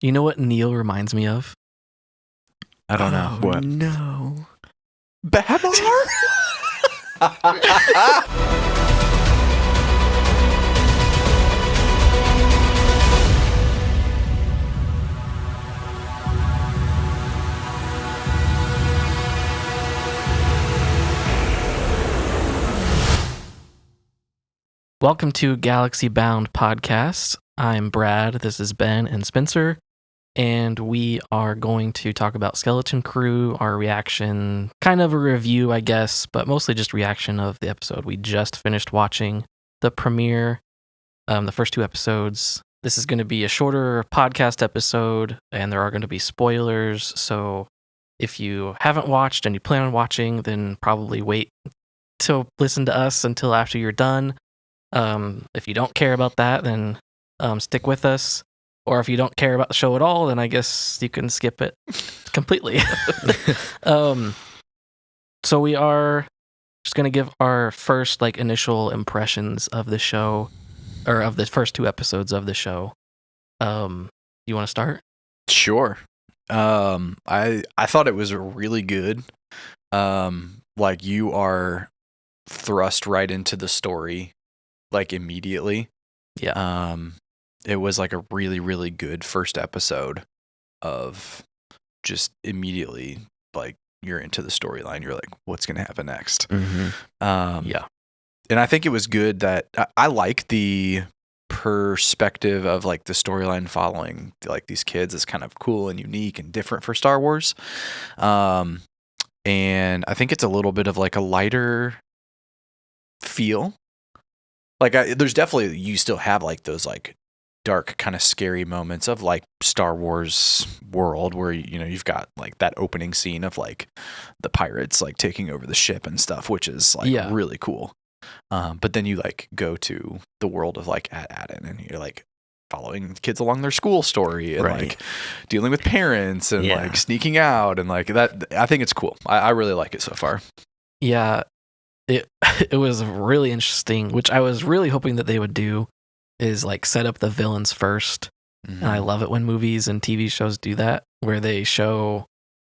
You know what Neil reminds me of? I don't know. What? No. Babar? Welcome to Galaxy Bound Podcast. I'm Brad, this is Ben and Spencer, and we are going to talk about Skeleton Crew, our reaction, kind of a review, I guess, but mostly just reaction of the episode. We just finished watching the premiere, the first 2 episodes. This is going to be a shorter podcast episode, and there are going to be spoilers, so if you haven't watched and you plan on watching, then probably wait to listen to us until after you're done. If you don't care about that, then stick with us. Or if you don't care about the show at all, then I guess you can skip it completely. So we are just going to give our first initial impressions of the show, or of the first 2 episodes of the show. You want to start? Sure. I thought it was really good. You are thrust right into the story immediately. Yeah. It was a really, really good first episode of just immediately you're into the storyline. You're like, what's going to happen next? Mm-hmm. Yeah. And I think it was good that I like the perspective of the storyline following these kids is kind of cool and unique and different for Star Wars. And I think it's a little bit of a lighter feel. There's definitely, you still have those dark kind of scary moments of Star Wars world where you've got that opening scene of the pirates taking over the ship and stuff, which is really cool. But then you go to the world of Attin, and you're following kids along their school story and Right. dealing with parents and sneaking out and that. I think it's cool. I really like it so far. Yeah. It was really interesting, which I was really hoping that they would do, is set up the villains first. Mm-hmm. And I love it when movies and TV shows do that, where they showed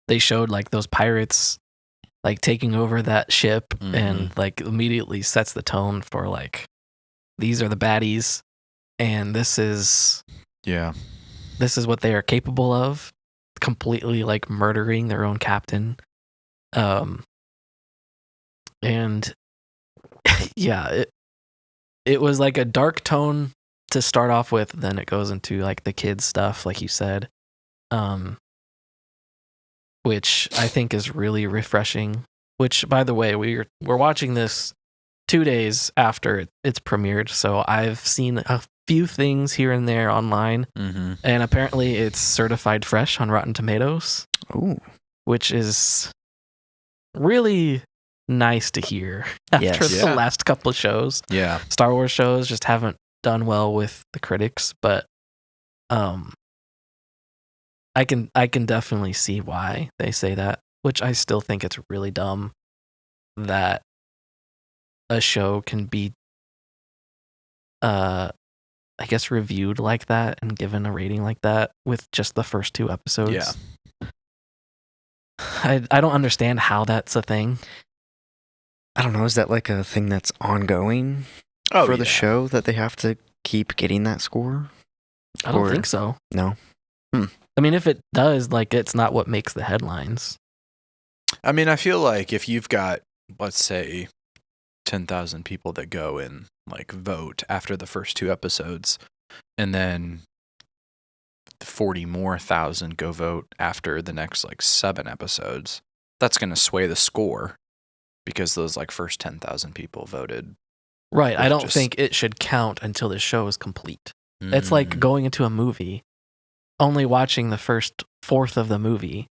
those pirates taking over that ship, Mm-hmm. and immediately sets the tone for these are the baddies, and this is what they are capable of, completely murdering their own captain. And yeah, it was a dark tone to start off with, then it goes into the kids stuff, like you said, which I think is really refreshing. Which, by the way, we're watching this 2 days after it's premiered, so I've seen a few things here and there online, Mm-hmm. and apparently it's certified fresh on Rotten Tomatoes. Ooh. Which is really nice to hear after Yes. the Yeah. last couple of shows. Yeah. Star Wars shows just haven't done well with the critics, but I can definitely see why they say that, which I still think it's really dumb that a show can be I guess reviewed like that and given a rating like that with just the first 2 episodes. Yeah. I don't understand how that's a thing. I don't know. Is that a thing that's ongoing for the show, that they have to keep getting that score? I don't Or- think so. No. I mean, if it does, it's not what makes the headlines. I mean, I feel if you've got, let's say, 10,000 people that go and vote after the first 2 episodes, and then 40 more thousand go vote after the next 7 episodes, that's going to sway the score because those first 10,000 people voted. Right. I don't just- think it should count until the show is complete. It's like Mm. going into a movie, only watching the first fourth of the movie,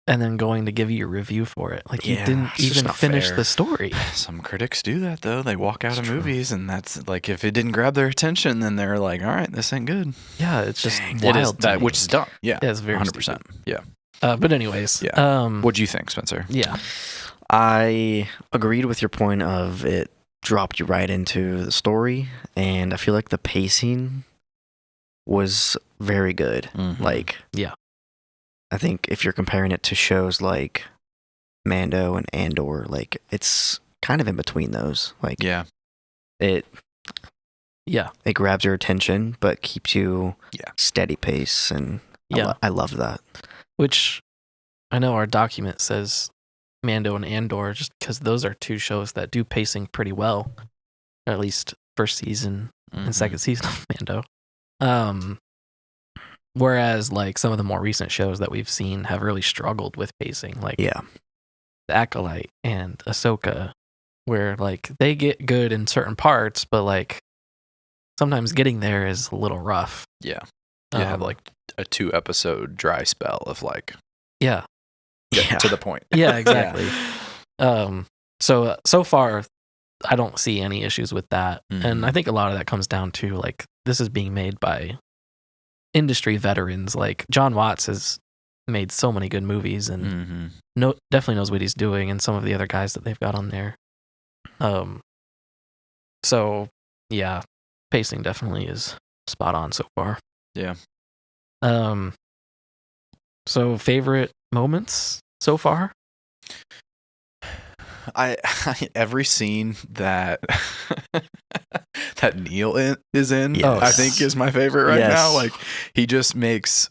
and then going to give you a review for it. You Yeah, didn't it's just even not finish fair. the story. Some critics do that though. They walk out It's of true. movies, and that's if it didn't grab their attention, then they're all right, this ain't good. Yeah, it's just Dang. wild. It is to that, me. which is dumb. Yeah, Yeah, it's very 100%. Yeah. But anyways, Yeah. What'd you think, Spencer? yeah, I agreed with your point of it dropped you right into the story, and I feel like the pacing was very good. Like, yeah, I think if you're comparing it to shows like Mando and Andor, like it's kind of in between those. Like, it grabs your attention, but keeps you steady pace, and I love that. Which I know our document says Mando and Andor, just because those are two shows that do pacing pretty well, at least first season and second season of Mando. Whereas like some of the more recent shows that we've seen have really struggled with pacing, like The Acolyte and Ahsoka, where like they get good in certain parts, but like sometimes getting there is a little rough. Yeah. You have like a 2-episode dry spell of like get to the point. Yeah, exactly. So far I don't see any issues with that. And I think a lot of that comes down to like this is being made by industry veterans. Like John Watts has made so many good movies and definitely knows what he's doing, and some of the other guys that they've got on there. So yeah, pacing definitely is spot on so far. Yeah. So favorite moments so far? I every scene that that Neil is in, I think is my favorite right now. Like he just makes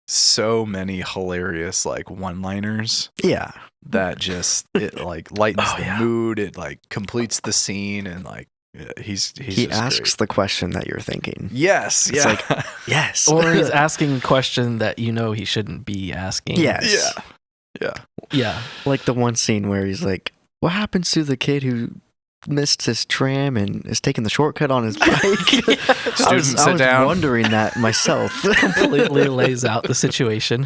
so many hilarious like one-liners. Yeah. That just it like lightens the mood. It like completes the scene, and like he asks the question that you're thinking. Yes. It's like yes. Or he's asking a question that you know he shouldn't be asking. Yes. Yeah. Like the one scene where he's like, what happens to the kid who missed his tram and is taking the shortcut on his bike? I was wondering that myself. Completely lays out the situation.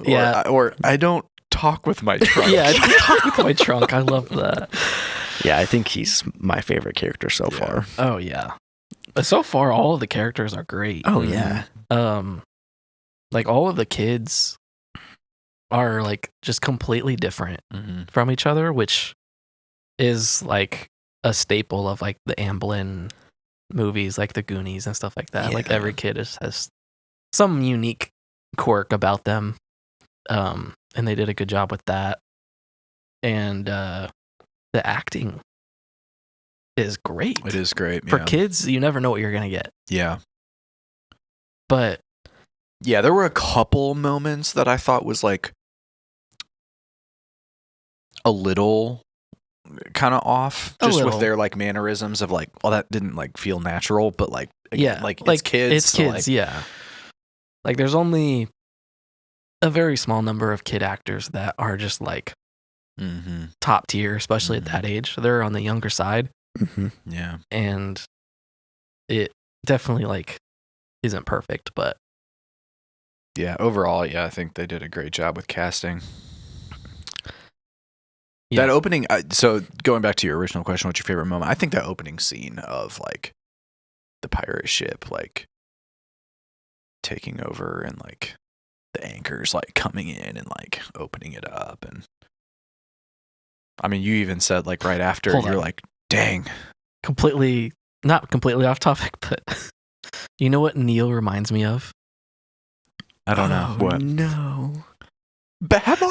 Or I don't talk with my trunk. I don't talk with my trunk. I love that. Yeah, I think he's my favorite character so far. Oh yeah. So far all of the characters are great. Oh yeah. Like all of the kids are like just completely different from each other, which is like a staple of like the Amblin movies, like the Goonies and stuff like that. Yeah. Like every kid has some unique quirk about them, and they did a good job with that. And the acting is great. It is great for kids. You never know what you're gonna get. Yeah, but there were a couple moments that I thought was like a little kind of off, just with their like mannerisms of like, well, that didn't like feel natural, but like like it's kids. It's kids, yeah. Like there's only a very small number of kid actors that are just like top tier, especially at that age. They're on the younger side. Yeah, and it definitely like isn't perfect, but overall, I think they did a great job with casting. That opening, so going back to your original question, what's your favorite moment? I think that opening scene of like the pirate ship like taking over and like the anchors like coming in and like opening it up, and I mean you even said like right after you're like, dang, not completely off topic, but you know what Neil reminds me of? I don't know. What? No. Babar?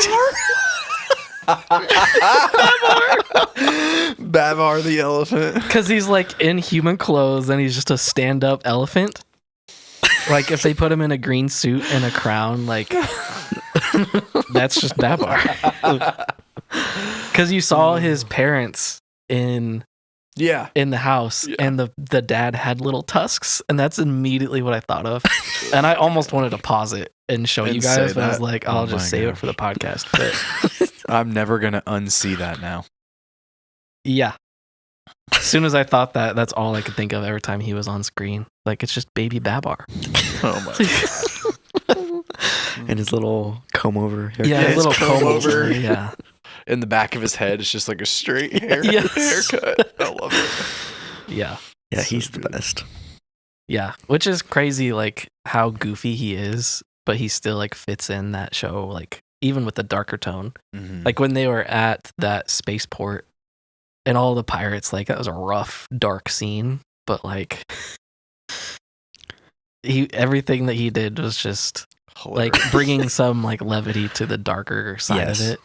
Babar the elephant. Because he's like in human clothes and he's just a stand-up elephant. Like if they put him in a green suit and a crown, like that's just Babar. Because you saw his parents in the house, and the dad had little tusks, and that's immediately what I thought of. And I almost wanted to pause it and show you guys, but I was like, I'll just save it for the podcast. But I'm never gonna unsee that now. Yeah. As soon as I thought that, that's all I could think of every time he was on screen. Like it's just baby Babar. Oh my god. And his little comb over haircut. Yeah, his little comb over. Yeah. In the back of his head, it's just like a straight haircut. I love it. Yeah. Yeah, he's the best. Yeah, which is crazy, like how goofy he is, but he still like fits in that show, like even with the darker tone. Like when they were at that spaceport and all the pirates, like that was a rough, dark scene, but like everything that he did was just Hilarious. like bringing some like levity to the darker side of it.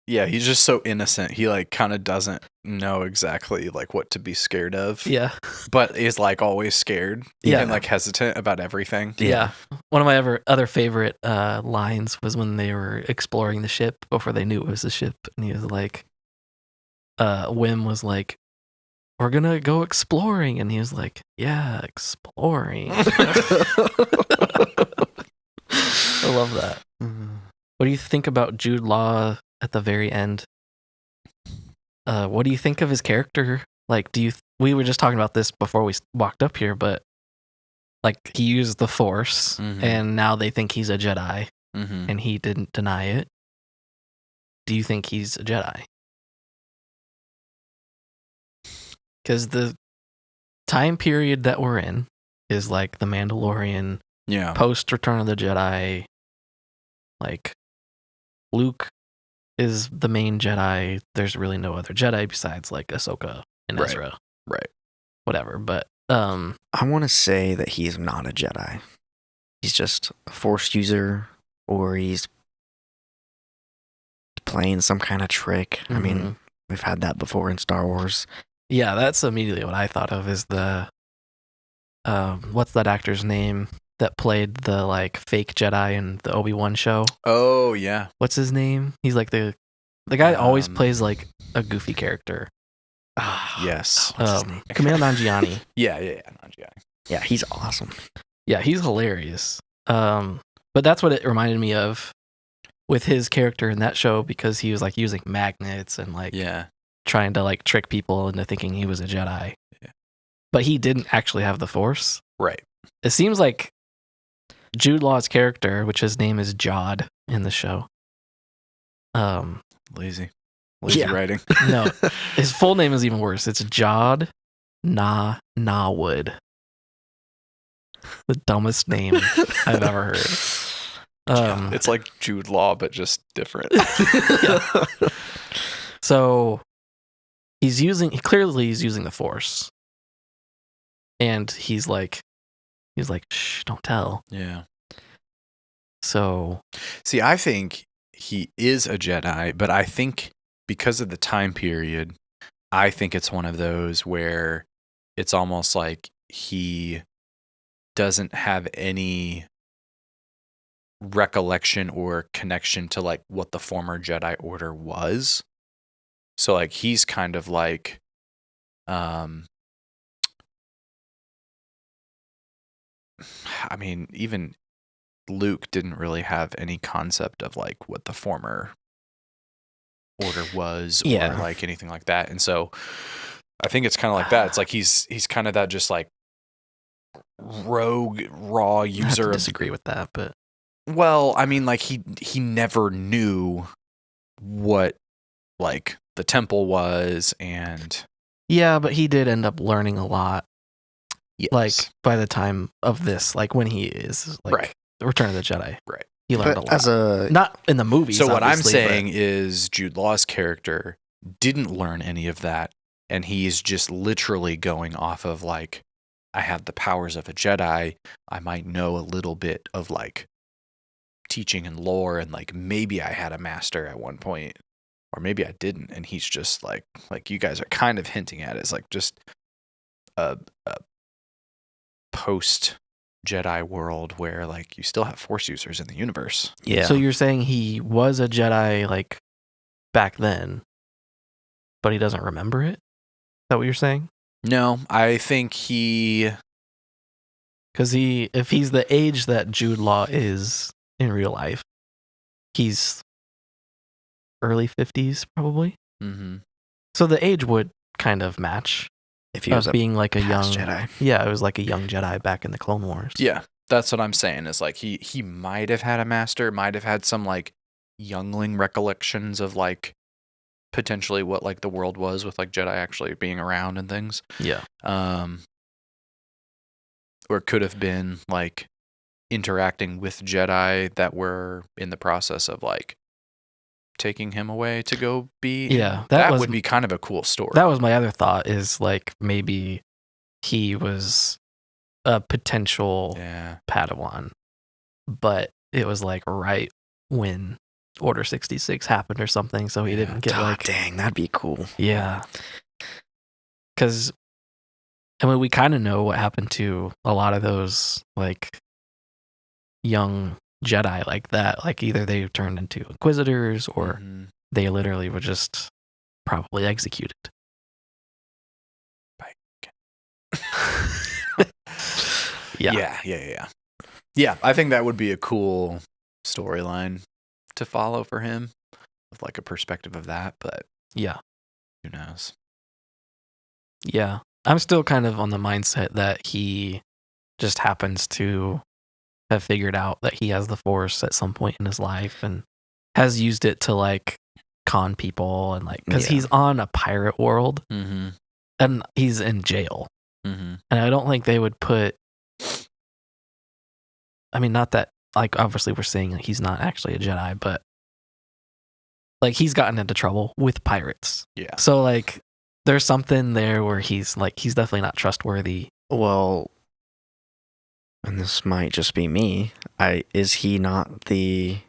Yeah, he's just so innocent. He like kind of doesn't know exactly like what to be scared of. Yeah. But is like always scared. Yeah. And like hesitant about everything. Yeah. One of my other favorite lines was when they were exploring the ship before they knew it was a ship, and he was like, Wim was like, "We're gonna go exploring," and he was like, "Yeah, exploring." I love that. What do you think about Jude Law at the very end? What do you think of his character? Like, we were just talking about this before we walked up here, but like he used the Force, and now they think he's a Jedi, and he didn't deny it. Do you think he's a Jedi? Because the time period that we're in is like the Mandalorian, post Return of the Jedi. Like, Luke is the main Jedi. There's really no other Jedi besides like Ahsoka and Ezra. Right. Whatever. But I want to say that he's not a Jedi. He's just a Force user, or he's playing some kind of trick. I mean, we've had that before in Star Wars. Yeah, that's immediately what I thought of is the what's that actor's name that played the like fake Jedi in the Obi-Wan show? Oh yeah. What's his name? He's like the guy always plays like a goofy character. Yes. Kumail Nanjiani. Yeah, Nanjiani. Yeah, he's awesome. Yeah, he's hilarious. But that's what it reminded me of with his character in that show, because he was like using magnets and like trying to like trick people into thinking he was a Jedi. Yeah. But he didn't actually have the Force. Right. It seems like Jude Law's character, which his name is Jod in the show. Lazy writing. No, his full name is even worse. It's Jod Nawood. The dumbest name I've ever heard. It's like Jude Law, but just different. So he's using the Force, and he's like, shh, don't tell. Yeah. So, see, I think he is a Jedi, but I think because of the time period, I think it's one of those where it's almost like he doesn't have any recollection or connection to like what the former Jedi Order was. So like he's kind of like I mean, even Luke didn't really have any concept of like what the former order was or like anything like that. And so I think it's kind of like that. It's like he's kind of that just like rogue raw user. I disagree with that, but well, I mean, like he never knew what like the temple was, and but he did end up learning a lot. Yes. Like by the time of this, like when he is like the Return of the Jedi, right? He learned a lot. Not in the movies. So what I'm saying is Jude Law's character didn't learn any of that, and he's just literally going off of like, I have the powers of a Jedi. I might know a little bit of like teaching and lore, and like maybe I had a master at one point, or maybe I didn't. And he's just like you guys are kind of hinting at, is like just a post Jedi world where like you still have Force users in the universe. Yeah. So you're saying he was a Jedi like back then, but he doesn't remember it? Is that what you're saying? No, I think because if he's the age that Jude Law is in real life, he's early 50s probably. Mm-hmm. So the age would kind of match. If he was being like a young Jedi. Yeah, it was like a young Jedi back in the Clone Wars. Yeah, that's what I'm saying. Is like he might have had a master, might have had some like youngling recollections of like potentially what like the world was with like Jedi actually being around and things. Yeah. Or could have been like interacting with Jedi that were in the process of like taking him away to go be. Yeah, that would be kind of a cool story. That was my other thought, is like maybe he was a potential Padawan, but it was like right when Order 66 happened or something, so he didn't get like... Dang, that'd be cool. Yeah. Because, I mean, we kind of know what happened to a lot of those, like, young Jedi like that. Like, either they turned into Inquisitors, or they literally were just probably executed. Yeah, I think that would be a cool storyline to follow for him, with like a perspective of that, but yeah, who knows? Yeah, I'm still kind of on the mindset that he just happens to have figured out that he has the Force at some point in his life and has used it to like con people, and like, because he's on a pirate world and he's in jail, and I don't think they would put... I mean, not that, like, obviously we're saying that he's not actually a Jedi, but like, he's gotten into trouble with pirates. Yeah. So like, there's something there where he's like, he's definitely not trustworthy. Well, and this might just be me, is he not the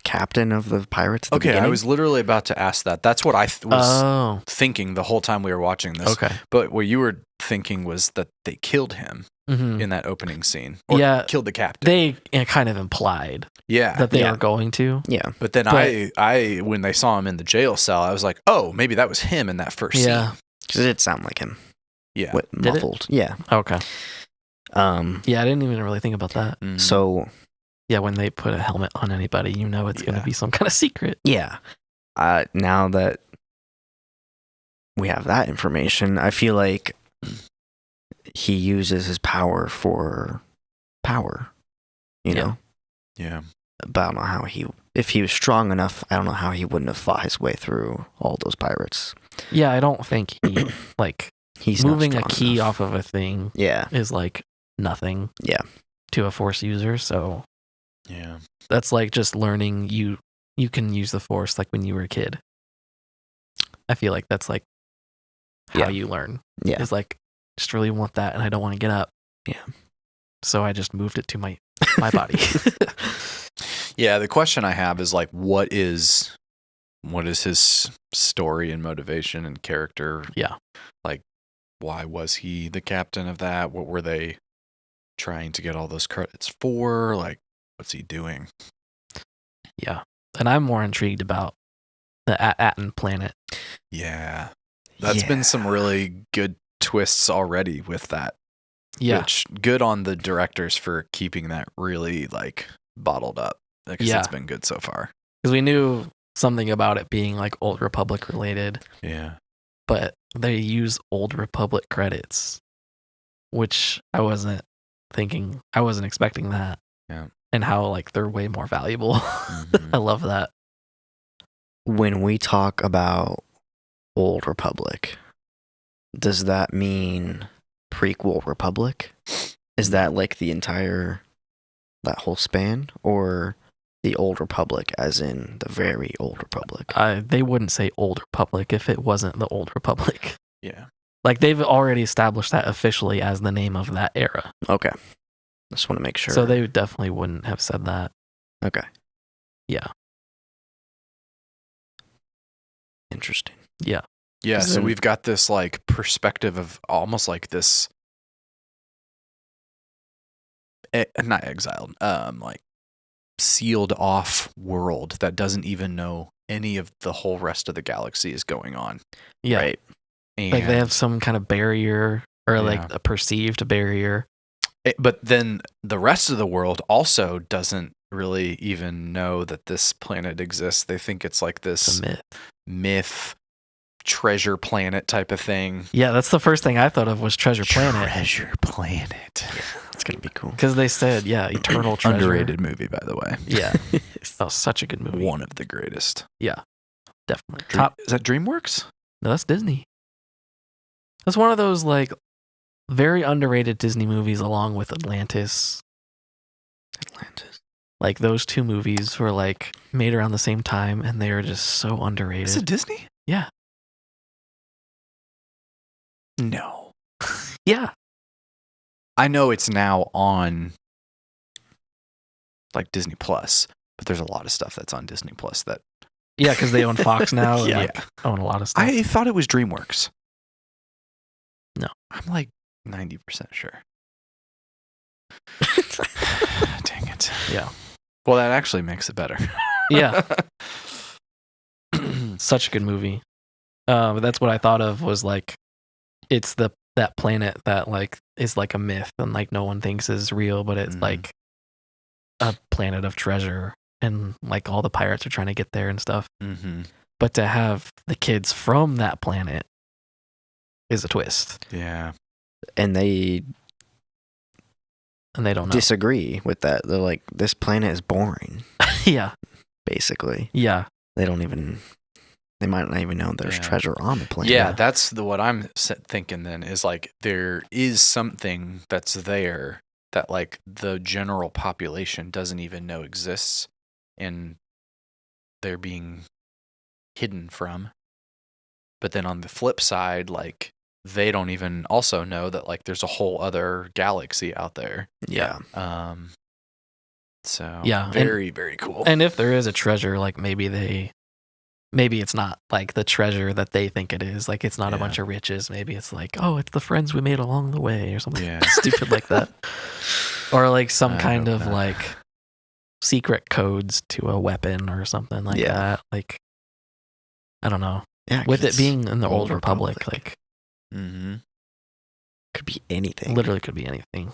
captain of the pirates at the beginning? I was literally about to ask that. That's what I was thinking the whole time we were watching this. Okay. But what you were thinking was that they killed him in that opening scene. Or killed the captain. They kind of implied that they were going to. Yeah. But then I when they saw him in the jail cell, I was like, oh, maybe that was him in that first scene. Because it did sound like him. Yeah. Muffled. Yeah. Okay. Yeah, I didn't even really think about that. So... Yeah, when they put a helmet on anybody, you know it's going to be some kind of secret. Yeah. Now that we have that information, I feel like he uses his power for power, you know? Yeah. But I don't know how if he was strong enough, I don't know how he wouldn't have fought his way through all those pirates. Yeah, I don't think he, like, he's moving a key off of a thing is like nothing to a Force user, so... Yeah. That's like just learning you can use the Force like when you were a kid. I feel like that's like how you learn. Yeah. It's like, just really want that and I don't want to get up. Yeah. So I just moved it to my body. Yeah, the question I have is like, what is his story and motivation and character? Yeah. Like, why was he the captain of that? What were they trying to get all those credits for? Like, what's he doing? Yeah. And I'm more intrigued about the Attin planet. Yeah. That's been some really good twists already with that. Yeah. Which, good on the directors for keeping that really, like, bottled up. Because it's been good so far. Because we knew something about it being, like, Old Republic related. Yeah. But they use Old Republic credits, which I wasn't expecting that. Yeah. And how, like, they're way more valuable. I love that. When we talk about Old Republic, does that mean prequel Republic? Is that like that whole span? Or the Old Republic as in the very Old Republic? They wouldn't say Old Republic if it wasn't the Old Republic. Yeah. Like, they've already established that officially as the name of that era. Okay. Just want to make sure. So they definitely wouldn't have said that. Okay. Yeah. Interesting. Yeah. Yeah, so we've got this like perspective of almost like this not exiled, like sealed off world that doesn't even know any of the whole rest of the galaxy is going on. Yeah. Right. And like they have some kind of barrier or like a perceived barrier. But then the rest of the world also doesn't really even know that this planet exists. They think it's like this myth, treasure planet type of thing. Yeah, that's the first thing I thought of was Treasure Planet. Treasure Planet. Yeah, that's going to be cool. Because they said, eternal treasure. Underrated movie, by the way. Yeah. That was such a good movie. One of the greatest. Yeah, definitely. Is that DreamWorks? No, that's Disney. That's one of those, like, very underrated Disney movies along with Atlantis. Like, those two movies were, like, made around the same time, and they are just so underrated. Is it Disney? Yeah. No. Yeah. I know it's now on like Disney Plus, but there's a lot of stuff that's on Disney Plus that. Yeah, because they own Fox now. Yeah. And own a lot of stuff. I thought it was DreamWorks. No. I'm like 90% sure. Dang it. Yeah. Well, that actually makes it better. Yeah. Such a good movie. That's what I thought of was like, it's that planet that like is like a myth and like no one thinks is real, but it's like a planet of treasure and like all the pirates are trying to get there and stuff. Mm-hmm. But to have the kids from that planet is a twist. Yeah. And they don't know. Disagree with that. They're like, this planet is boring. Yeah. Basically. Yeah. They might not even know there's treasure on the planet. Yeah, that's what I'm thinking then is like there is something that's there that like the general population doesn't even know exists and they're being hidden from. But then on the flip side, like they don't even also know that like there's a whole other galaxy out there. Yeah. So yeah, very, very cool. And if there is a treasure, like maybe it's not like the treasure that they think it is. Like it's not a bunch of riches. Maybe it's like, oh, it's the friends we made along the way or something stupid like that. Or like some kind of like secret codes to a weapon or something like that. Like, I don't know. Yeah, with it being in the Old Republic, like could be anything. Literally could be anything.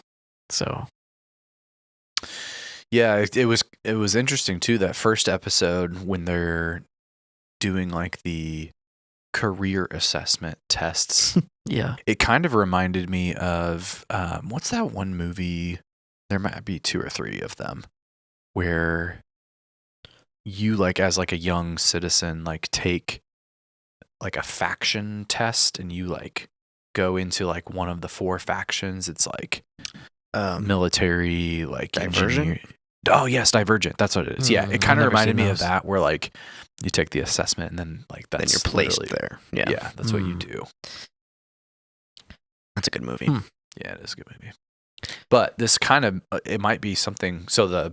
So yeah, it was interesting too, that first episode when they're doing like the career assessment tests. Yeah. It kind of reminded me of what's that one movie? There might be 2 or 3 of them where you like as like a young citizen like take like a faction test and you like go into like one of the 4 factions. It's like military, like Divergent. Oh yes, Divergent. That's what it is. Yeah, it kind of reminded me of that, where like you take the assessment and then like that's then you're placed there. Yeah, yeah, that's what you do. That's a good movie. Yeah, it is a good movie. But this kind of it might be something. So the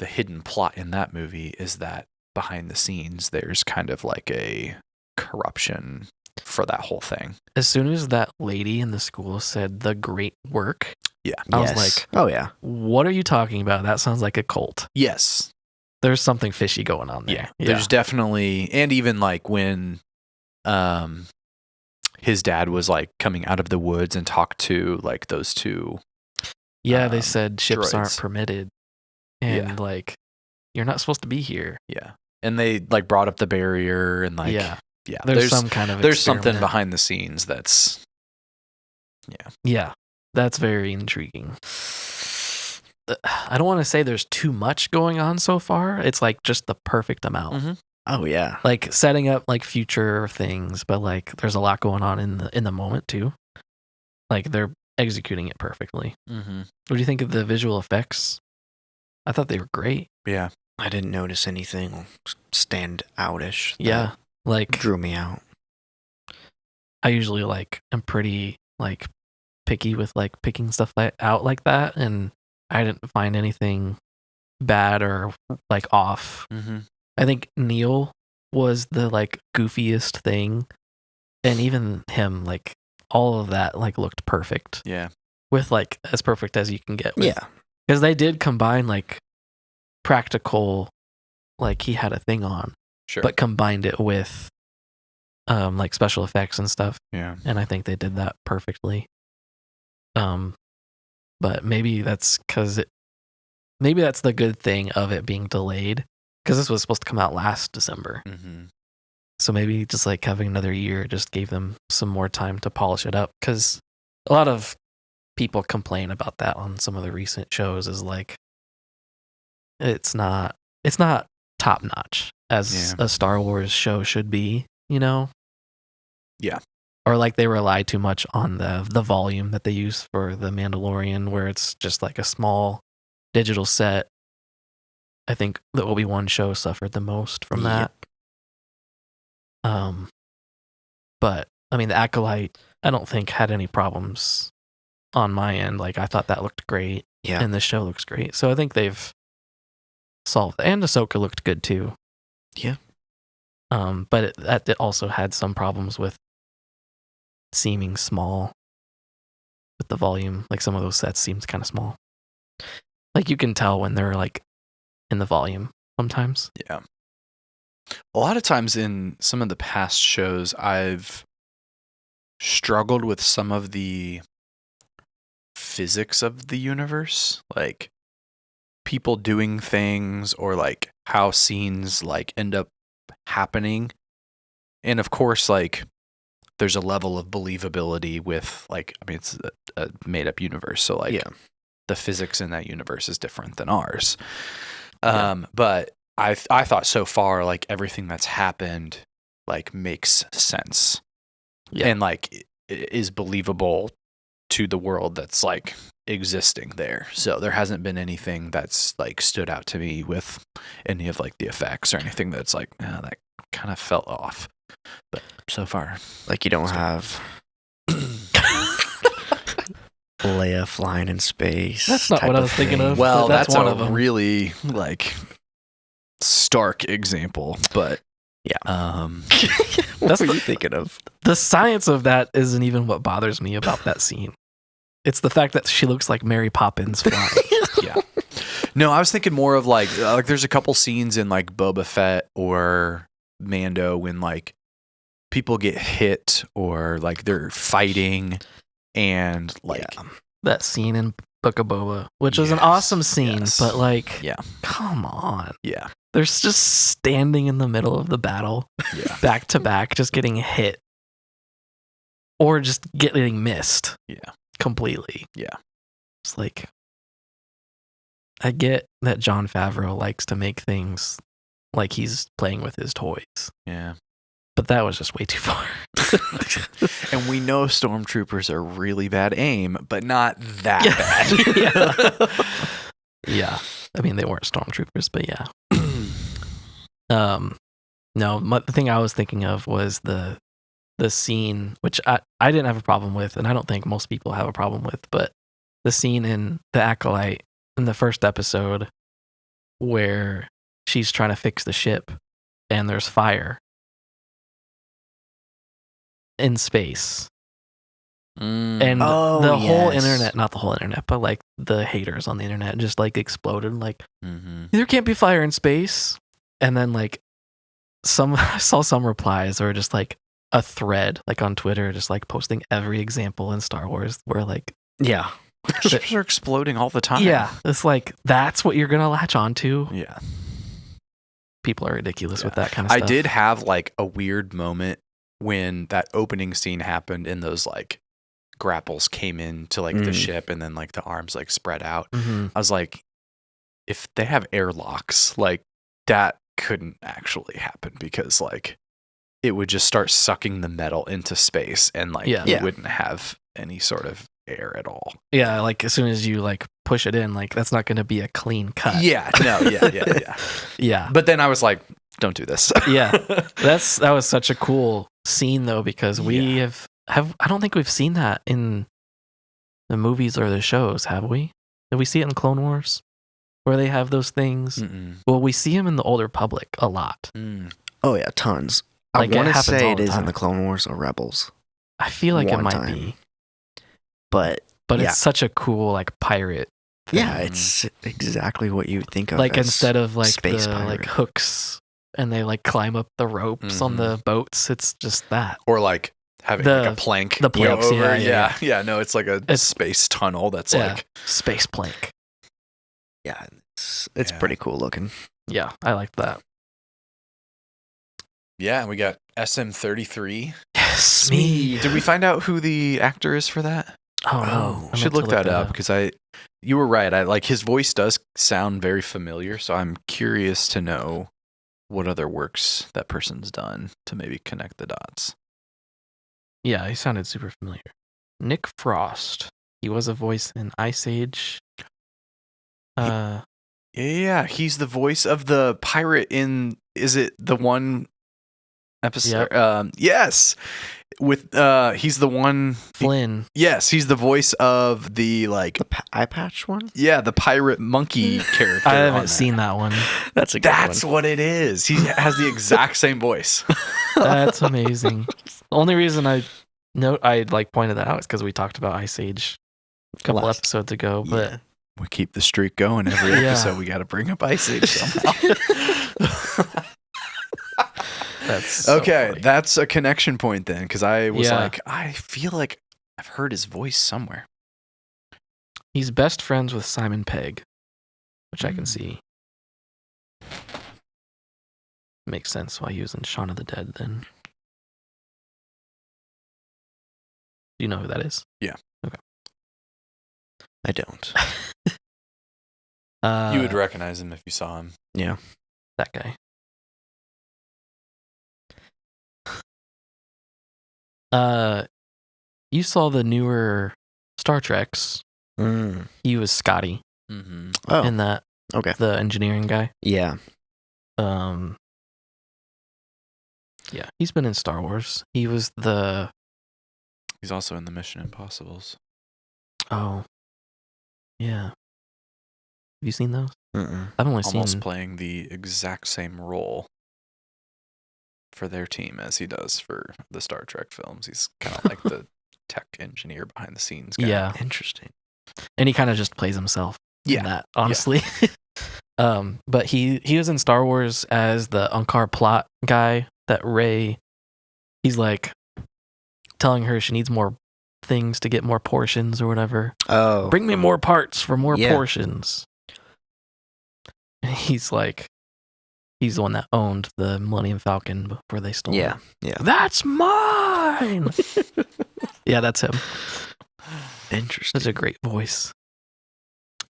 hidden plot in that movie is that behind the scenes there's kind of like a corruption for that whole thing. As soon as that lady in the school said the great work, I was like, oh yeah, what are you talking about? That sounds like a cult. Yes. There's something fishy going on there. Yeah. There's definitely, and even like when his dad was like coming out of the woods and talked to like those 2 they said ships droids. aren't permitted and like you're not supposed to be here. Yeah. And they like brought up the barrier and like there's some kind of there's something behind the scenes that's that's very intriguing. I don't want to say there's too much going on so far. It's like just the perfect amount. Oh yeah, like setting up like future things, but like there's a lot going on in the moment too. Like they're executing it perfectly. What do you think of the visual effects? I thought they were great. Yeah, I didn't notice anything stand outish. Yeah, like drew me out. I usually like am pretty like picky with like picking stuff out like that, and I didn't find anything bad or like off. I think Neil was the like goofiest thing, and even him, like all of that like looked perfect. Yeah, with like as perfect as you can get. With, yeah, because they did combine like practical, like he had a thing on, but combined it with like special effects and stuff. Yeah, and I think they did that perfectly. But maybe that's because maybe that's the good thing of it being delayed, because this was supposed to come out last December. So maybe just like having another year just gave them some more time to polish it up, because a lot of people complain about that on some of the recent shows, is like it's not top notch as a Star Wars show should be, you know? Yeah. Or like they rely too much on the volume that they use for The Mandalorian, where it's just like a small digital set. I think the Obi-Wan show suffered the most from that. But I mean, the Acolyte, I don't think had any problems on my end. Like, I thought that looked great. Yeah. And the show looks great. So I think they've solved. And Ahsoka looked good too. Yeah. But it also had some problems with seeming small with the volume. Like, some of those sets seemed kind of small. Like, you can tell when they're like in the volume sometimes. Yeah. A lot of times in some of the past shows, I've struggled with some of the physics of the universe, like people doing things or like how scenes like end up happening. And of course, like there's a level of believability with like, I mean, it's a made up universe. So like the physics in that universe is different than ours. But I thought so far, like everything that's happened, like makes sense and like is believable to the world that's like existing there. So there hasn't been anything that's like stood out to me with any of like the effects or anything that's like, that kind of fell off. But so far, like you don't have Leia flying in space. That's not what I was thinking of. Well, that's one a of them. really like stark example, but yeah. That's what are you thinking of? The science of that isn't even what bothers me about that scene. It's the fact that she looks like Mary Poppins flying. Yeah. No, I was thinking more of like there's a couple scenes in like Boba Fett or Mando when like people get hit or like they're fighting and like that scene in Book of Boba, which is an awesome scene, but like, come on. Yeah. They're just standing in the middle of the battle, back to back, just getting hit or just getting missed. Yeah. Completely. Yeah. It's like, I get that Jon Favreau likes to make things like he's playing with his toys. Yeah. But that was just way too far. And we know stormtroopers are really bad aim, but not that bad. Yeah. I mean, they weren't stormtroopers, but yeah. No, the thing I was thinking of was the scene, which I didn't have a problem with, and I don't think most people have a problem with, but the scene in The Acolyte in the first episode where she's trying to fix the ship and there's fire in space. And the whole internet, not the whole internet, but like the haters on the internet just like exploded like, there can't be fire in space. And then like I saw some replies or just like a thread like on Twitter just like posting every example in Star Wars where like ships are exploding all the time. Yeah, it's like that's what you're gonna latch onto. Yeah, people are ridiculous with that kind of stuff. I did have like a weird moment when that opening scene happened and those like grapples came into like the ship and then like the arms like spread out. I was like, if they have airlocks, like that couldn't actually happen because like it would just start sucking the metal into space and like you wouldn't have any sort of air at all. Yeah, like as soon as you like push it in, like that's not going to be a clean cut. Yeah, no, yeah. But then I was like, don't do this. That was such a cool scene though, because we have I don't think we've seen that in the movies or the shows, have we? Did we see it in Clone Wars where they have those things? Well, we see them in the Old Republic a lot. Oh yeah, tons. Like, I want to say it is in the Clone Wars or Rebels. I feel like it might be. But it's such a cool like pirate thing. Yeah, it's exactly what you think of. Like as instead of like space the pirate. like hooks and they like climb up the ropes on the boats, it's just that. Or like having like a plank. The planks, over. Yeah. No, it's like a space tunnel that's like space plank. Yeah, it's pretty cool looking. Yeah, I like that. Yeah, we got SM33. Yes, me. Did we find out who the actor is for that? Oh, no. Should look that up because you were right. I like his voice does sound very familiar, so I'm curious to know what other works that person's done to maybe connect the dots. Yeah, he sounded super familiar. Nick Frost. He was a voice in Ice Age. Yeah, he's the voice of the pirate in. Is it the one episode? Yep. Yes, With he's the one Flynn. Yes, he's the voice of the eye patch one. Yeah, the pirate monkey character. I haven't seen that one. That's what it is. He has the exact same voice. That's amazing. The only reason I pointed that out is because we talked about Ice Age a couple episodes ago. But we keep the streak going every episode. We got to bring up Ice Age somehow. That's so okay. funny. That's a connection point then, because I was like, I feel like I've heard his voice somewhere. He's best friends with Simon Pegg, which I can see. Makes sense why he was in Shaun of the Dead then. Do you know who that is? Yeah. Okay. I don't. You would recognize him if you saw him. Yeah. That guy. You saw the newer Star Treks. He was Scotty in that. Okay. The engineering guy. Yeah. Yeah, he's been in Star Wars. He's also in the Mission Impossibles. Oh. Yeah. Have you seen those? Mm-mm. I've only almost playing the exact same role for their team as he does for the Star Trek films. He's kind of like the tech engineer behind the scenes guy. Yeah. Interesting. And he kind of just plays himself in that, honestly. Yeah. But he was in Star Wars as the Unkar plot guy that Rey, he's like telling her she needs more things to get more portions or whatever. Oh. Bring me more parts for more portions. And he's like, he's the one that owned the Millennium Falcon before they stole it. Yeah. That's mine! Yeah, that's him. Interesting. That's a great voice.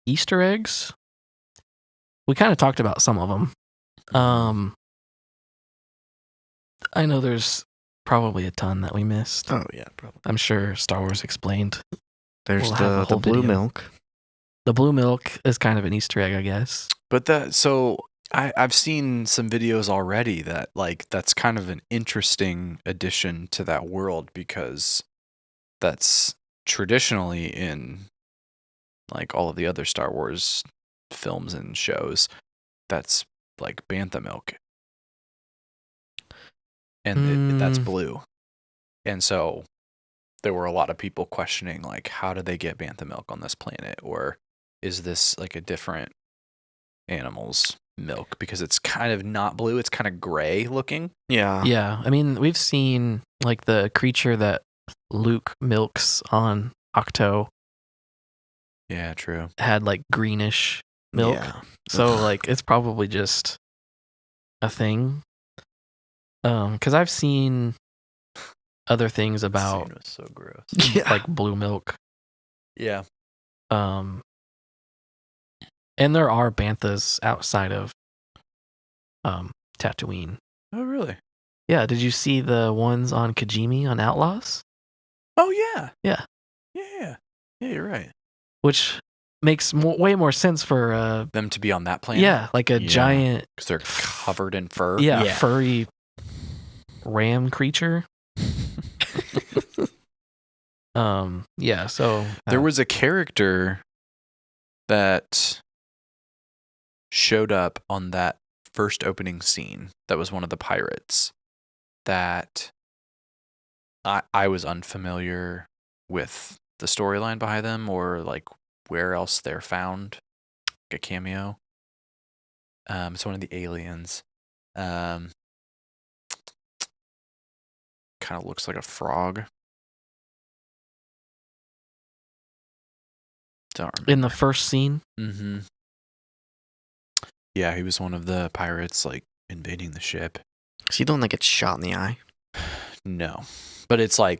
Easter eggs? We kind of talked about some of them. I know there's probably a ton that we missed. Oh, yeah, probably. I'm sure Star Wars Explained. There's the blue milk. The blue milk is kind of an Easter egg, I guess. But I've seen some videos already that that's kind of an interesting addition to that world, because that's traditionally in all of the other Star Wars films and shows, that's like bantha milk. And that's blue. And so there were a lot of people questioning, how do they get bantha milk on this planet? Or is this a different animal's milk? Because it's kind of not blue. It's kind of gray looking. Yeah. Yeah. I mean, we've seen the creature that Luke milks on Octo. Yeah, true. Had greenish milk. Yeah. So it's probably just a thing. Because I've seen other things about was so gross. Blue milk. Yeah. And there are banthas outside of Tatooine. Oh, really? Yeah. Did you see the ones on Kijimi on Outlaws? Oh, yeah. Yeah. Yeah. Yeah, you're right. Which makes way more sense for them to be on that planet. Yeah, giant, because they're covered in fur. Yeah, furry ram creature. Yeah. So there was a character that showed up on that first opening scene that was one of the pirates that I was unfamiliar with the storyline behind them, or where else they're found, a cameo. It's one of the aliens. Kind of looks like a frog. Don't remember. In the first scene? Mm-hmm. Yeah, he was one of the pirates, invading the ship. Is he the one that gets shot in the eye? No. But it's a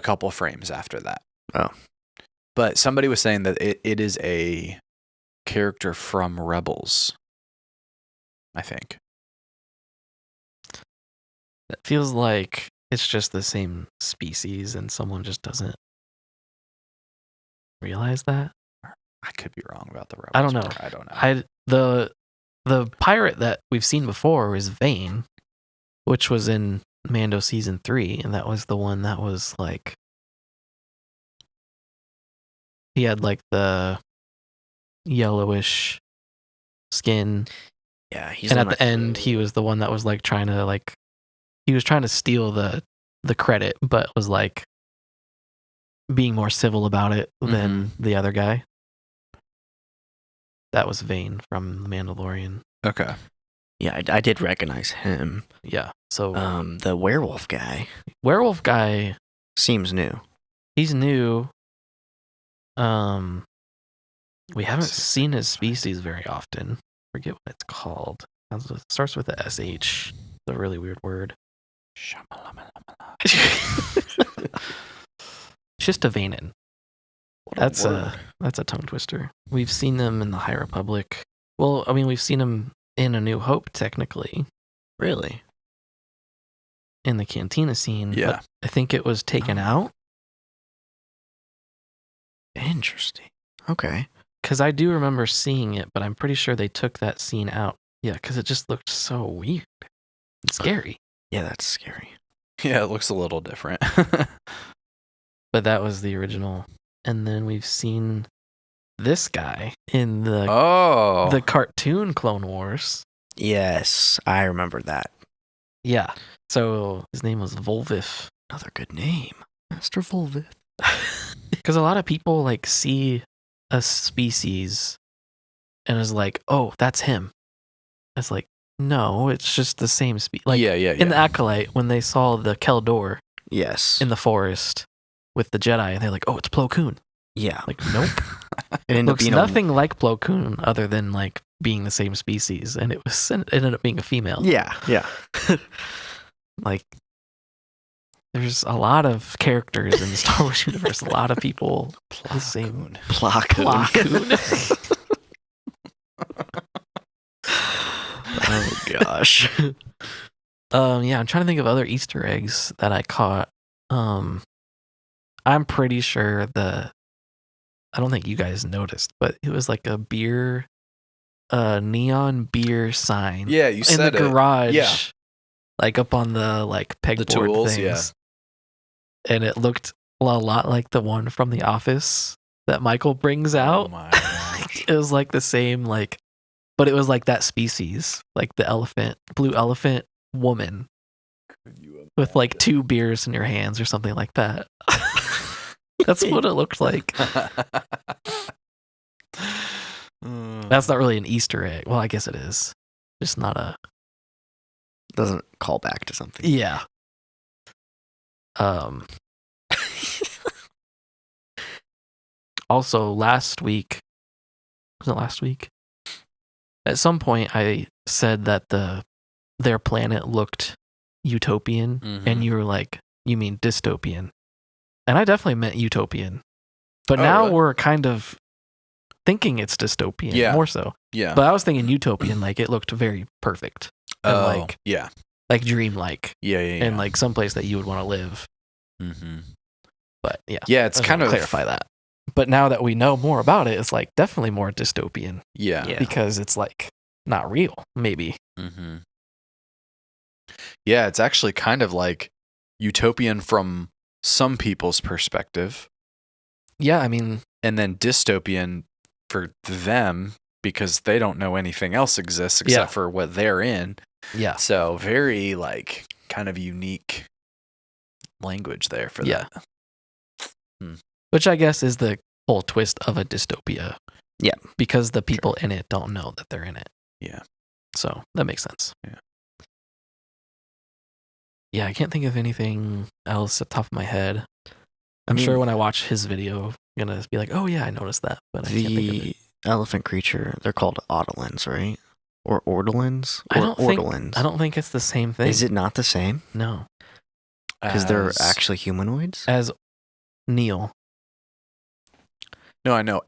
couple frames after that. Oh. But somebody was saying that it is a character from Rebels, I think. It feels like it's just the same species and someone just doesn't realize that. I could be wrong about the Rebels. I don't know. I don't know. The pirate that we've seen before was Vane, which was in Mando season 3, and that was the one that was like he had like the yellowish skin. Yeah, he's and at the end he was the one that was like trying to steal the credit, but was like being more civil about it than the other guy. That was Vane from The Mandalorian. Okay. Yeah, I did recognize him. Yeah. So the werewolf guy seems new. He's new. We haven't seen his species very often. Forget what it's called. It starts with a SH. It's a really weird word. Shistavanen. That's a tongue twister. We've seen them in the High Republic. Well, I mean, we've seen them in A New Hope, technically. Really? In the cantina scene. Yeah. But I think it was taken out. Interesting. Okay. Because I do remember seeing it, but I'm pretty sure they took that scene out. Yeah, because it just looked so weird. It's scary. Yeah, that's scary. Yeah, it looks a little different. But that was the original. And then we've seen this guy in the cartoon Clone Wars. Yes, I remember that. Yeah. So his name was Volvif. Another good name. Master Volvif. Because a lot of people like see a species and is like, oh, that's him. It's like, no, it's just the same species. Like, in the Acolyte, when they saw the Keldor in the forest with the Jedi, and they're like, oh, it's Plo Koon. Yeah. Like, nope. It looks nothing like Plo Koon other than like being the same species, and it ended up being a female. Yeah. Like, there's a lot of characters in the Star Wars universe. A lot of people the same. Plo Koon. Oh gosh. Yeah, I'm trying to think of other Easter eggs that I caught. I'm pretty sure I don't think you guys noticed, but it was like a neon beer sign. Yeah, you said in the garage. Yeah. Like up on the like pegboard the tools, things. Yeah. And it looked a lot like the one from The Office that Michael brings out. Oh my gosh. It was like the same, like, but it was like that species, like the blue elephant woman with like 2 beers in your hands or something like that. That's what it looked like. That's not really an Easter egg. Well, I guess it is. Just not a... Doesn't call back to something. Yeah. Also, last week... Was it last week? At some point, I said that their planet looked utopian, and you were like, you mean dystopian. And I definitely meant utopian. But now really? we're kind of thinking it's dystopian, more so. Yeah. But I was thinking utopian, like it looked very perfect. And like dreamlike. Yeah. And like someplace that you would want to live. Mm-hmm. But yeah. Yeah, it's kind of... clarify that. But now that we know more about it, it's like definitely more dystopian. Yeah. Because it's like not real, maybe. Mm-hmm. Yeah, it's actually kind of like utopian from some people's perspective. Yeah, I mean... And then dystopian for them because they don't know anything else exists except for what they're in. Yeah. So very like kind of unique language there for that. Which I guess is the whole twist of a dystopia. Yeah. Because the people in it don't know that they're in it. Yeah. So that makes sense. Yeah. Yeah, I can't think of anything else at the top of my head. I'm sure when I watch his video, I'm going to be like, oh yeah, I noticed that. But I can't think of it. The elephant creature, they're called Autolins, right? Or Ortolans? I don't think it's the same thing. Is it not the same? No. Because they're actually humanoids? As Neil. No, I know.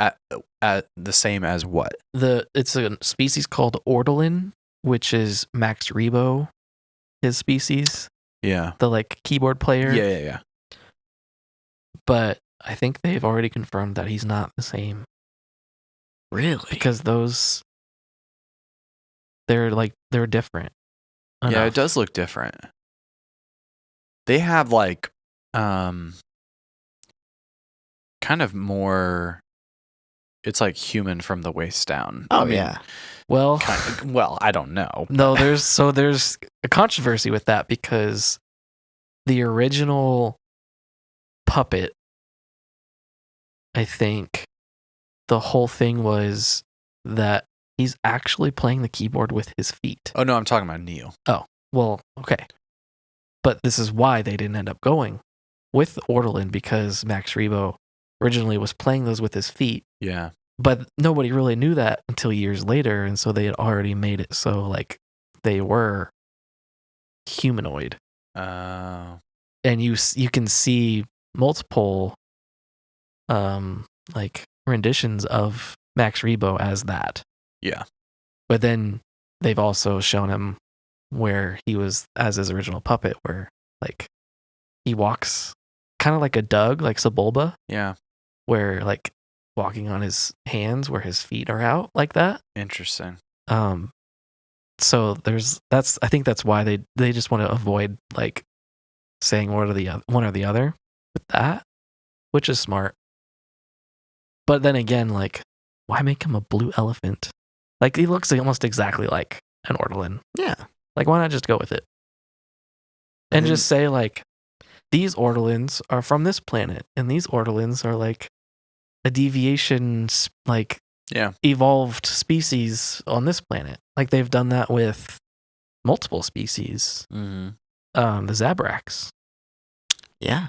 At the same as what? It's a species called Ortolin, which is Max Rebo, his species. Yeah. The like keyboard player. Yeah. But I think they've already confirmed that he's not the same. Really? Because they're different enough. Yeah, it does look different. They have like kind of more. It's like human from the waist down. Oh, yeah. Well, well, I don't know. No, there's a controversy with that because the original puppet, I think the whole thing was that he's actually playing the keyboard with his feet. Oh no, I'm talking about Neil. Oh, well, okay. But this is why they didn't end up going with Ortolan, because Max Rebo originally was playing those with his feet. Yeah. But nobody really knew that until years later, and so they had already made it so like they were humanoid. Oh. And you can see multiple like renditions of Max Rebo as that. Yeah. But then they've also shown him where he was as his original puppet, where like he walks kind of like a Doug, like Sebulba. Yeah. Where like walking on his hands where his feet are out like that. Interesting. So I think that's why they just want to avoid like saying one or the other with that, which is smart. But then again, like, why make him a blue elephant? Like, he looks almost exactly like an Ortolan. Yeah. Like, why not just go with it? And just say, like, these Ortolans are from this planet, and these Ortolans are, like, a deviation, like, evolved species on this planet. Like, they've done that with multiple species. Mm-hmm. The Zabraks. Yeah.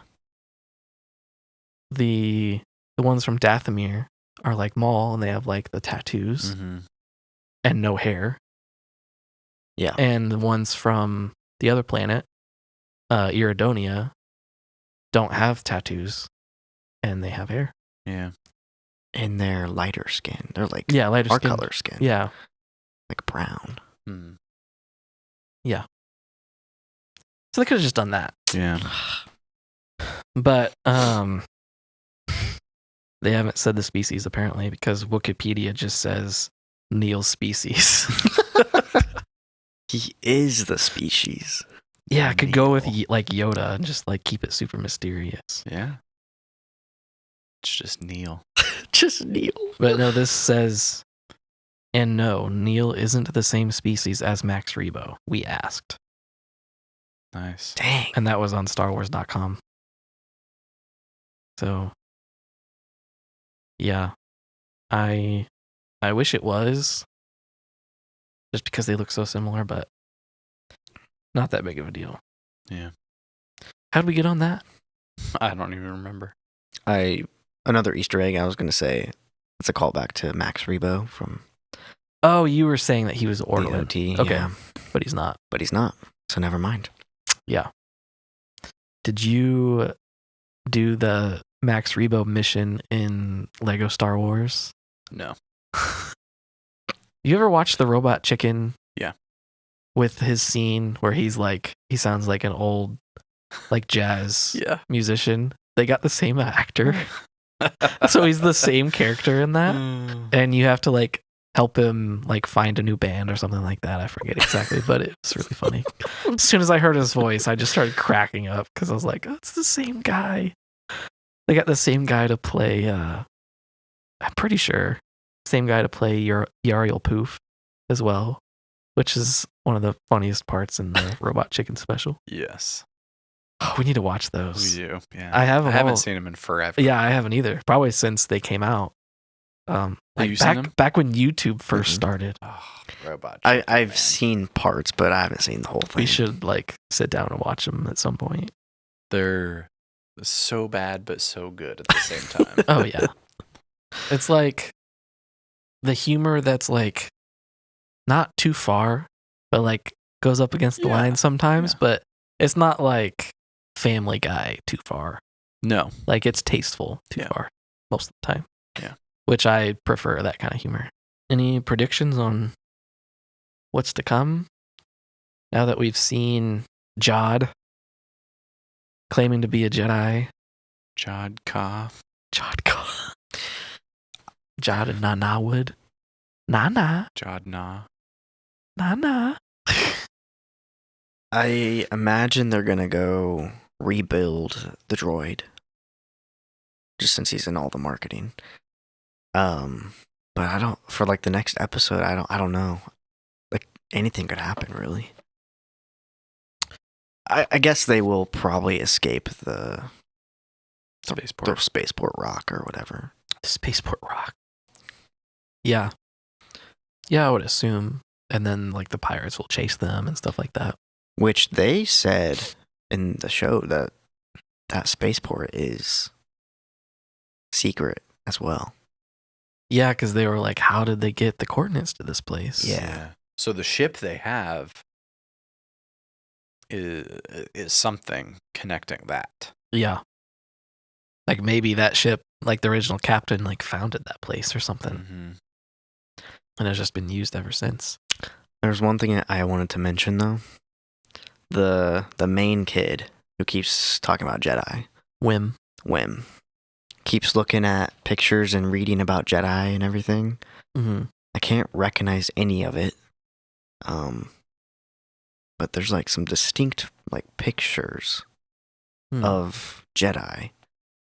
The ones from Dathomir are like Maul, and they have like the tattoos and no hair. Yeah. And the ones from the other planet, Iridonia, don't have tattoos, and they have hair. Yeah. And they're lighter skin. They're like lighter our skin. color skin. Yeah. Like brown. Mm. Yeah. So they could have just done that. Yeah. But they haven't said the species apparently, because Wikipedia just says Neil's species. He is the species. Yeah, I could go with like Yoda and just like keep it super mysterious. Yeah. It's just Neil. Just Neil. But no, this says, and no, Neil isn't the same species as Max Rebo. We asked. Nice. Dang. And that was on StarWars.com. So, yeah, I wish it was, just because they look so similar, but not that big of a deal. Yeah. How'd we get on that? I don't even remember. Another Easter egg, I was going to say, it's a callback to Max Rebo from... Oh, you were saying that he was Ortolan. DOT, okay, yeah. But he's not. But he's not, so never mind. Yeah. Did you do the Max Rebo mission in Lego Star Wars? No. You ever watch the Robot Chicken? Yeah. With his scene where he sounds like an old like jazz musician. They got the same actor. So he's the same character in that. And you have to like help him like find a new band or something like that. I forget exactly, but it was really funny. As soon as I heard his voice, I just started cracking up because I was like, oh, it's the same guy. They got the same guy to play, I'm pretty sure, same guy to play Yariel Poof as well, which is one of the funniest parts in the Robot Chicken special. Yes. Oh, we need to watch those. We do, yeah. I haven't seen them in forever. Yeah, I haven't either. Probably since they came out. Have you seen them? Back when YouTube first started. Oh, Robot Chicken, I've seen parts, but I haven't seen the whole thing. We should like sit down and watch them at some point. They're so bad, but so good at the same time. Oh, yeah. It's like the humor that's like not too far, but like goes up against the line sometimes, but it's not like Family Guy too far. No. Like it's tasteful too far most of the time. Yeah. Which I prefer that kind of humor. Any predictions on what's to come now that we've seen Jod claiming to be a Jedi? Jod Ka. Jod and Nana Wood. Nana. Jod Na. Nana. I imagine they're going to go rebuild the droid. Just since he's in all the marketing. But I don't, for like the next episode, I don't know. Like anything could happen, really. I guess they will probably escape the spaceport rock or whatever. Spaceport rock. Yeah. Yeah, I would assume. And then like the pirates will chase them and stuff like that. Which they said in the show that spaceport is secret as well. Yeah, because they were like, how did they get the coordinates to this place? Yeah. So the ship they have is something connecting that. Yeah. Like maybe that ship, like the original captain, like founded that place or something. Mm-hmm. And it's just been used ever since. There's one thing I wanted to mention though. The main kid who keeps talking about Jedi. Whim. Keeps looking at pictures and reading about Jedi and everything. Mm-hmm. I can't recognize any of it. But there's like some distinct like pictures of Jedi.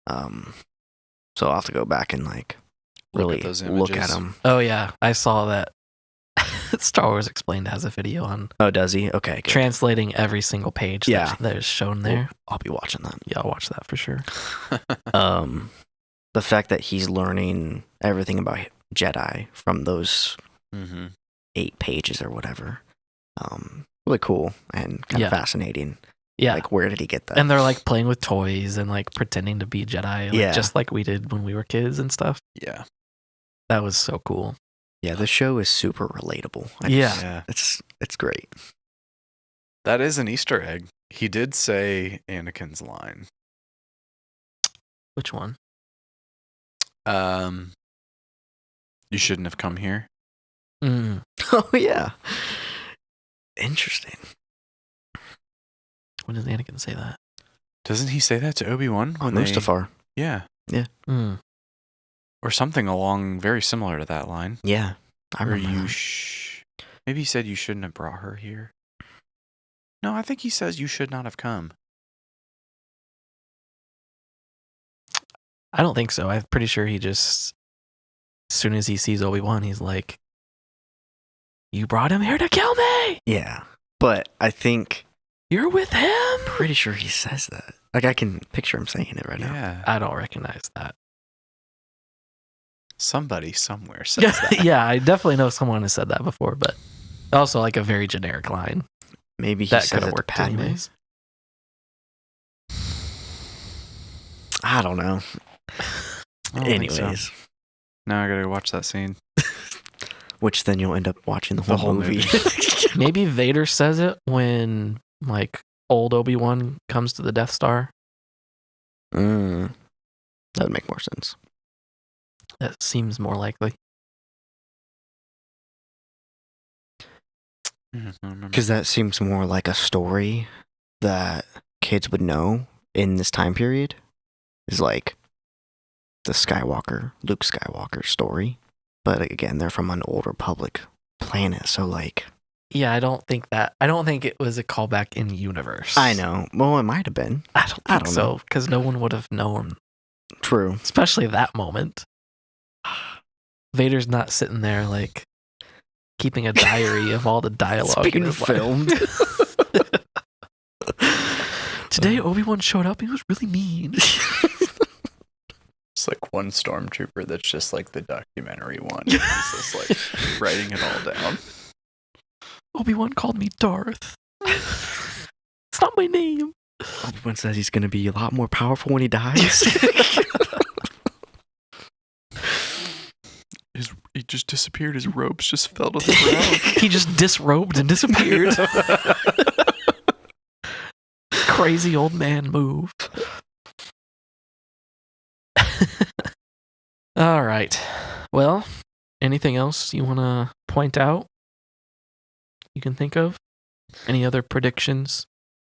So I'll have to go back and like really look at them. Oh yeah, I saw that. Star Wars Explained has a video on. Oh, does he? Okay, good. Translating every single page that is shown there. Well, I'll be watching that. Yeah, I'll watch that for sure. The fact that he's learning everything about Jedi from those 8 pages or whatever, really cool and kind of fascinating. Yeah, like where did he get that? And they're like playing with toys and like pretending to be Jedi, like, just like we did when we were kids and stuff. Yeah, that was so cool. Yeah, the show is super relatable. It's great. That is an Easter egg. He did say Anakin's line. Which one? You shouldn't have come here. Mm. Oh yeah. Interesting. When does Anakin say that? Doesn't he say that to Obi-Wan? On Mustafar. Yeah. Yeah. Mm. Or something along very similar to that line. Yeah. I remember. Maybe he said you shouldn't have brought her here. No, I think he says you should not have come. I don't think so. I'm pretty sure he just, as soon as he sees Obi-Wan, he's like, you brought him here to kill me! Yeah. But I think... You're with him? Pretty sure he says that. Like, I can picture him saying it right now. Yeah. I don't recognize that. Somebody somewhere says that. Yeah, I definitely know someone has said that before, but also like a very generic line. Maybe he says it to Padme. Anyways. I don't know. Anyways. So. Now I gotta go watch that scene. Which then you'll end up watching the whole movie. Maybe Vader says it when like old Obi-Wan comes to the Death Star. That'd make more sense. That seems more likely. Because that seems more like a story that kids would know in this time period. Is like the Luke Skywalker story. But again, they're from an old Republic planet, so like... Yeah, I don't think it was a callback in universe. I know. Well, it might have been. I don't think so, because no one would have known. True. Especially that moment. Vader's not sitting there like keeping a diary of all the dialogue. It's being filmed. Today Obi-Wan showed up. He was really mean. It's like one stormtrooper that's just like the documentary one. He's just like writing it all down. Obi-Wan called me Darth. It's not my name. Obi-Wan says he's going to be a lot more powerful when he dies. He just disappeared. His robes just fell to the ground. He just disrobed and disappeared. Crazy old man move. All right. Well, anything else you want to point out? You can think of? Any other predictions?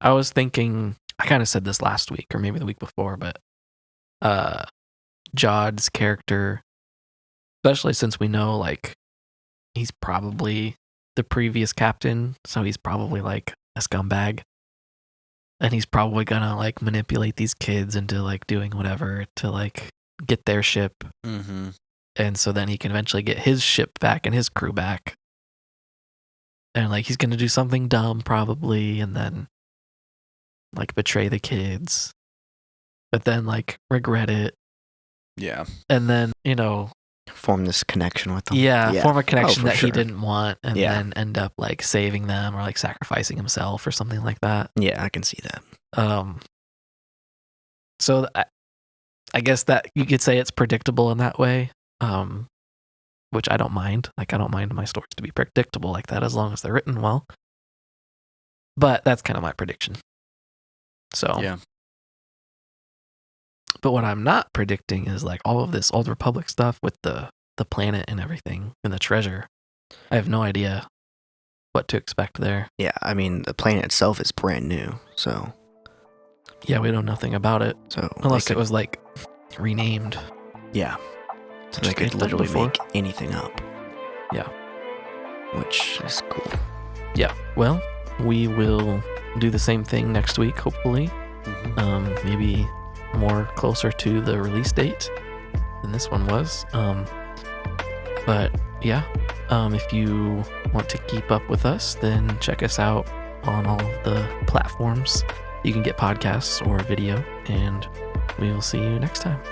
I was thinking, I kind of said this last week or maybe the week before, but Jod's character, especially since we know like he's probably the previous captain, so he's probably like a scumbag. And he's probably gonna like manipulate these kids into like doing whatever to like get their ship. Mm-hmm. And so then he can eventually get his ship back and his crew back. And like he's gonna do something dumb probably, and then like betray the kids, but then like regret it. Yeah. And then, you know, form this connection with them. Yeah, form a connection that sure. he didn't want, and then end up like saving them or like sacrificing himself or something like that. Yeah, I can see that. So I guess that you could say it's predictable in that way, which I don't mind. Like I don't mind my stories to be predictable like that as long as they're written well. But that's kind of my prediction. So yeah. But what I'm not predicting is like all of this Old Republic stuff with the planet and everything and the treasure. I have no idea what to expect there. Yeah, I mean, the planet itself is brand new, so... Yeah, we know nothing about it. So unless it was like renamed. Yeah. So they could literally make anything up. Yeah. Which is cool. Yeah. Well, we will do the same thing next week, hopefully. Mm-hmm. Maybe more closer to the release date than this one was. But yeah, if you want to keep up with us, then check us out on all of the platforms. You can get podcasts or video, and we will see you next time.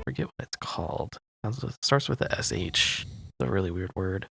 Forget what it's called. It starts with a SH. It's a really weird word.